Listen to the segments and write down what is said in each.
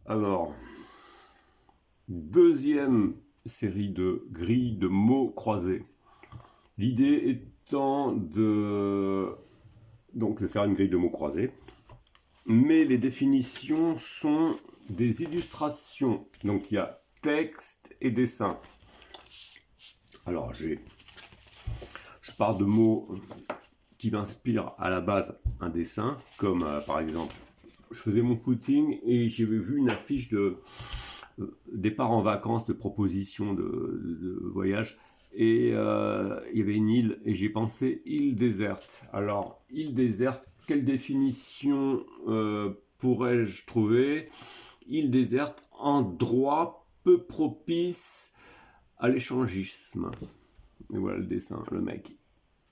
Alors, deuxième série de grilles de mots croisés. L'idée étant de faire une grille de mots croisés, mais les définitions sont des illustrations. Donc il y a texte et dessin. Alors je pars de mots qui m'inspirent à la base un dessin, comme par exemple, je faisais mon footing et j'ai vu une affiche de départ en vacances, de proposition de voyage, et il y avait une île, et j'ai pensé île déserte. Alors, île déserte, quelle définition pourrais-je trouver? Île déserte, endroit peu propice à l'échangisme. Et voilà le dessin, le mec,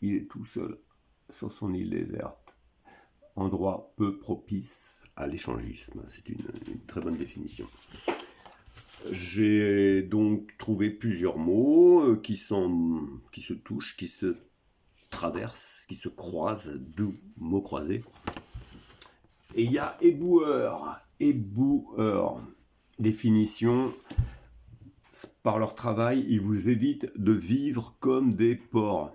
il est tout seul sur son île déserte. Endroit peu propice à l'échangisme. C'est une très bonne définition. J'ai donc trouvé plusieurs mots qui se touchent, qui se traversent, qui se croisent, d'où mots croisés. Et il y a éboueur. Définition, par leur travail, ils vous évitent de vivre comme des porcs.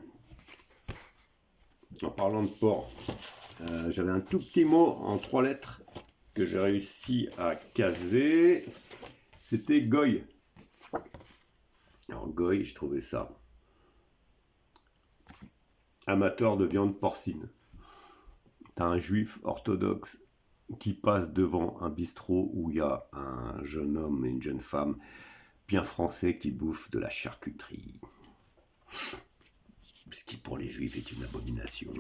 En parlant de porcs, j'avais un tout petit mot en 3 lettres que j'ai réussi à caser. C'était goy. Alors goy, je trouvais ça. Amateur de viande porcine. T'as un juif orthodoxe qui passe devant un bistrot où il y a un jeune homme et une jeune femme bien français qui bouffent de la charcuterie. Ce qui pour les juifs est une abomination.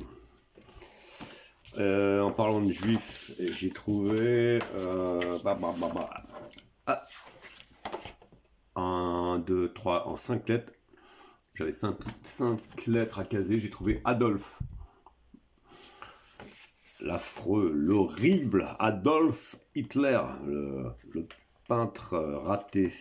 En parlant de juifs, j'ai trouvé 1, 2, 3, en 5 lettres. J'avais 5 lettres à caser, j'ai trouvé Adolphe. L'affreux, l'horrible Adolf Hitler, le peintre raté.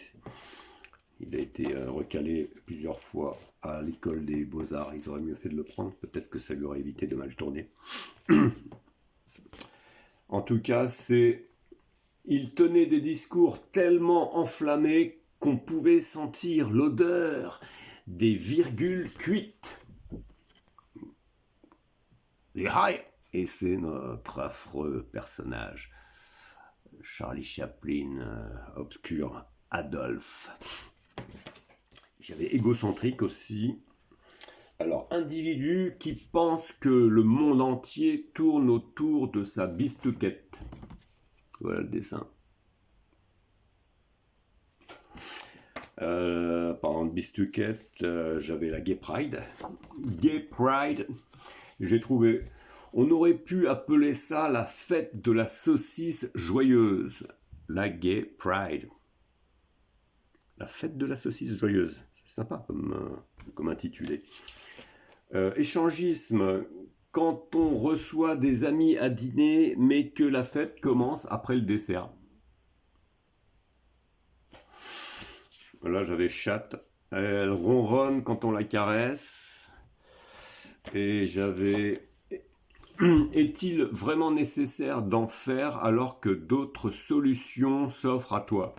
Il a été recalé plusieurs fois à l'école des beaux-arts. Ils auraient mieux fait de le prendre. Peut-être que ça lui aurait évité de mal tourner. En tout cas, il tenait des discours tellement enflammés qu'on pouvait sentir l'odeur des virgules cuites. Et c'est notre affreux personnage, Charlie Chaplin, obscur Adolphe. J'avais égocentrique aussi. Alors, individu qui pense que le monde entier tourne autour de sa bistouquette. Voilà le dessin. Parlant de bistouquette, j'avais la Gay Pride. Gay Pride, j'ai trouvé. On aurait pu appeler ça la fête de la saucisse joyeuse. La Gay Pride. La fête de la saucisse joyeuse. C'est sympa comme intitulé. Échangisme, quand on reçoit des amis à dîner, mais que la fête commence après le dessert. Là, j'avais chatte. Elle ronronne quand on la caresse. Et j'avais... Est-il vraiment nécessaire d'en faire alors que d'autres solutions s'offrent à toi?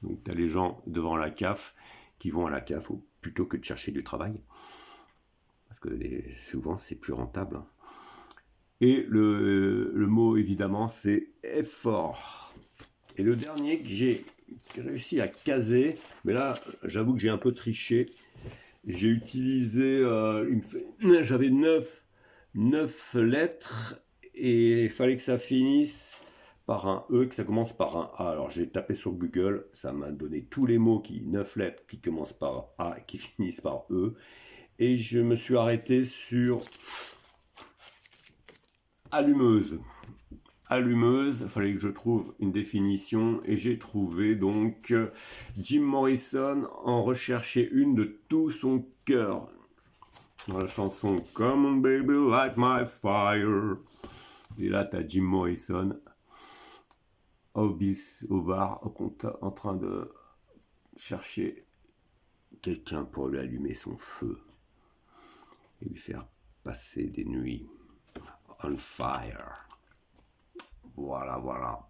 Donc, tu as les gens devant la CAF qui vont à la CAF plutôt que de chercher du travail. Parce que souvent, c'est plus rentable. Et le mot, évidemment, c'est effort. Et le dernier que j'ai réussi à caser, mais là, j'avoue que j'ai un peu triché. J'ai utilisé... j'avais 9 lettres et il fallait que ça finisse par un E, que ça commence par un A. Alors j'ai tapé sur Google, ça m'a donné tous les mots 9 lettres qui commencent par A et qui finissent par E. Et je me suis arrêté sur allumeuse. Allumeuse, il fallait que je trouve une définition et j'ai trouvé donc Jim Morrison en recherchait une de tout son cœur. Dans la chanson Come on baby light my fire. Et là t'as Jim Morrison au bar en train de chercher quelqu'un pour lui allumer son feu et lui faire passer des nuits on fire. Voilà.